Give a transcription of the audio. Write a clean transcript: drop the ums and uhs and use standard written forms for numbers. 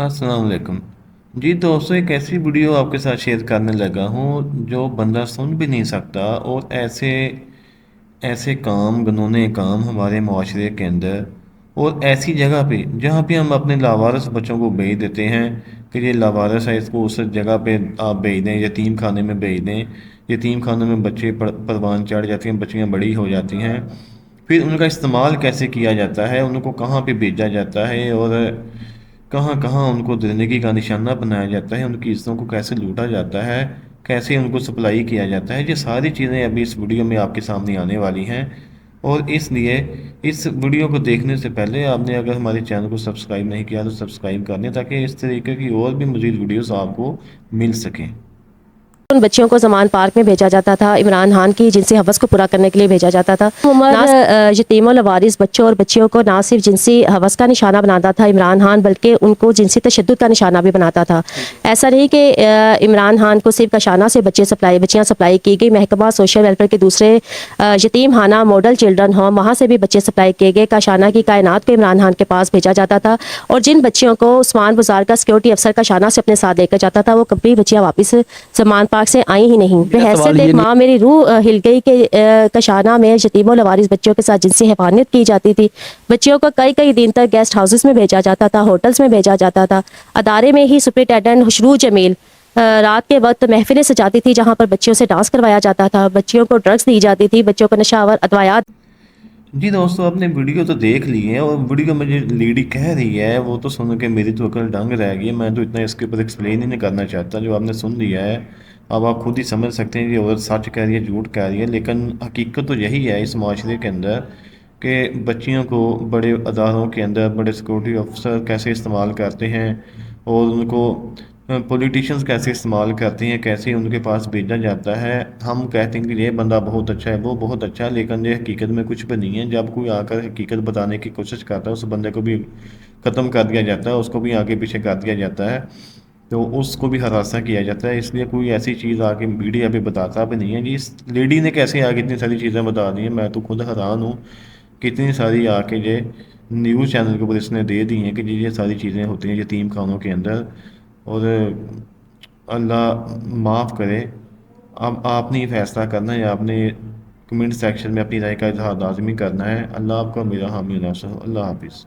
अस्सलाम वालेकुम। जी दोस्तों, एक ऐसी वीडियो आपके साथ शेयर करने लगा हूँ जो बंदा सुन भी नहीं सकता, और ऐसे ऐसे काम गनूने काम हमारे माशरे के अंदर और ऐसी जगह पे जहाँ पे हम अपने लावारिस बच्चों को भेज देते हैं कि ये लावारिस है, इसको उस जगह पे आप भेज दें, यतीम खाने में भेज दें। यतीम खानों में बच्चे परवान चढ़ जाते हैं, बच्चियाँ बड़ी हो जाती हैं। फिर उनका इस्तेमाल कैसे किया जाता है, उनको कहाँ पे भेजा जाता है, और कहाँ कहाँ उनको ज़िंदगी का निशाना बनाया जाता है, उनकी इज़्ज़तों को कैसे लूटा जाता है, कैसे उनको सप्लाई किया जाता है। ये सारी चीज़ें अभी इस वीडियो में आपके सामने आने वाली हैं। और इसलिए इस वीडियो को देखने से पहले आपने अगर हमारे चैनल को सब्सक्राइब नहीं किया तो सब्सक्राइब कर लें, ताकि इस तरीके की और भी मज़ीद वीडियोस आपको मिल सकें। उन बच्चियों को ज़मान पार्क में भेजा जाता था इमरान खान की जिनसी हवस को पूरा करने के लिए भेजा जाता था। ना यतीम और लवारिस बच्चों और बच्चियों को ना सिर्फ जिनसी हवस का निशाना बनाता था इमरान खान, बल्कि उनको जिनसी तशद्दुद का निशाना भी बनाता था। ऐसा नहीं कि इमरान खान को सिर्फ कशाना से बच्चियाँ सप्लाई की गई। महकमा सोशल वेलफेयर के दूसरे यतीम खाना मॉडल चिल्ड्रन होम, वहाँ से भी बच्चे सप्लाई किए गए। कशाना की कायनात को इमरान खान के पास भेजा जाता था, और जिन बच्चियों को उस्मान बाजार का सिक्योरिटी अफसर कशाना से अपने साथ लेकर जाता था, वो कभी बच्चियाँ वापस समान पार्क से आई ही नहीं। बहैसियत एक माँ मेरी रूह हिल गई कि कशाना में यतीमों लवारिस बच्चों के साथ जिनसी हैवानियत की जाती थी। बच्चियों को कई कई दिन तक गेस्ट हाउसेस में भेजा जाता था, होटल्स में भेजा जाता था। अदारे में ही सुपरिटेंडेंट खुशरू जमील रात के वक्त महफिलें सजाती थी, जहाँ पर बच्चियों से डांस करवाया जाता था, बच्चियों को ड्रग्स दी जाती थी, बच्चों को नशावर अदवायात। जी दोस्तों, आपने वीडियो तो देख ली है, और वीडियो में जो लेडी कह रही है वो तो सुन के मेरी तो अकल दंग रह गई है। मैं तो इतना इसके ऊपर एक्सप्लेन ही नहीं करना चाहता। जो आपने सुन लिया है, अब आप खुद ही समझ सकते हैं कि औरत सच कह रही है झूठ कह रही है। लेकिन हकीकत तो यही है इस माशरे के अंदर कि बच्चियों को बड़े अदारों के अंदर बड़े सिक्योरिटी अफसर कैसे इस्तेमाल करते हैं, और उनको पॉलिटिशियंस कैसे इस्तेमाल करते हैं, कैसे उनके पास भेजा जाता है। हम कहते हैं कि ये बंदा बहुत अच्छा है, वो बहुत अच्छा है, लेकिन ये हकीकत में कुछ भी नहीं है। जब कोई आकर हकीकत बताने की कोशिश करता है, उस बंदे को भी ख़त्म कर दिया जाता है, उसको भी आगे पीछे कर दिया जाता है, तो उसको भी हरासा किया जाता है। इसलिए कोई ऐसी चीज़ आके मीडिया पे बताता भी नहीं है। जी, इस लेडी ने कैसे आगे इतनी सारी चीज़ें बता दी हैं, मैं तो खुद हैरान हूँ। कितनी सारी आके ये न्यूज़ चैनल के ऊपर इसने दे दी हैं कि जी ये सारी चीज़ें होती हैं यतीम खानों के अंदर। और अल्लाह माफ़ करे। अब आपने ही फ़ैसला करना है, आपने कमेंट सेक्शन में अपनी राय का इज़हार लाज़मी करना है। अल्लाह आपका मेरा हामी नासर। अल्लाह हाफ़िज़।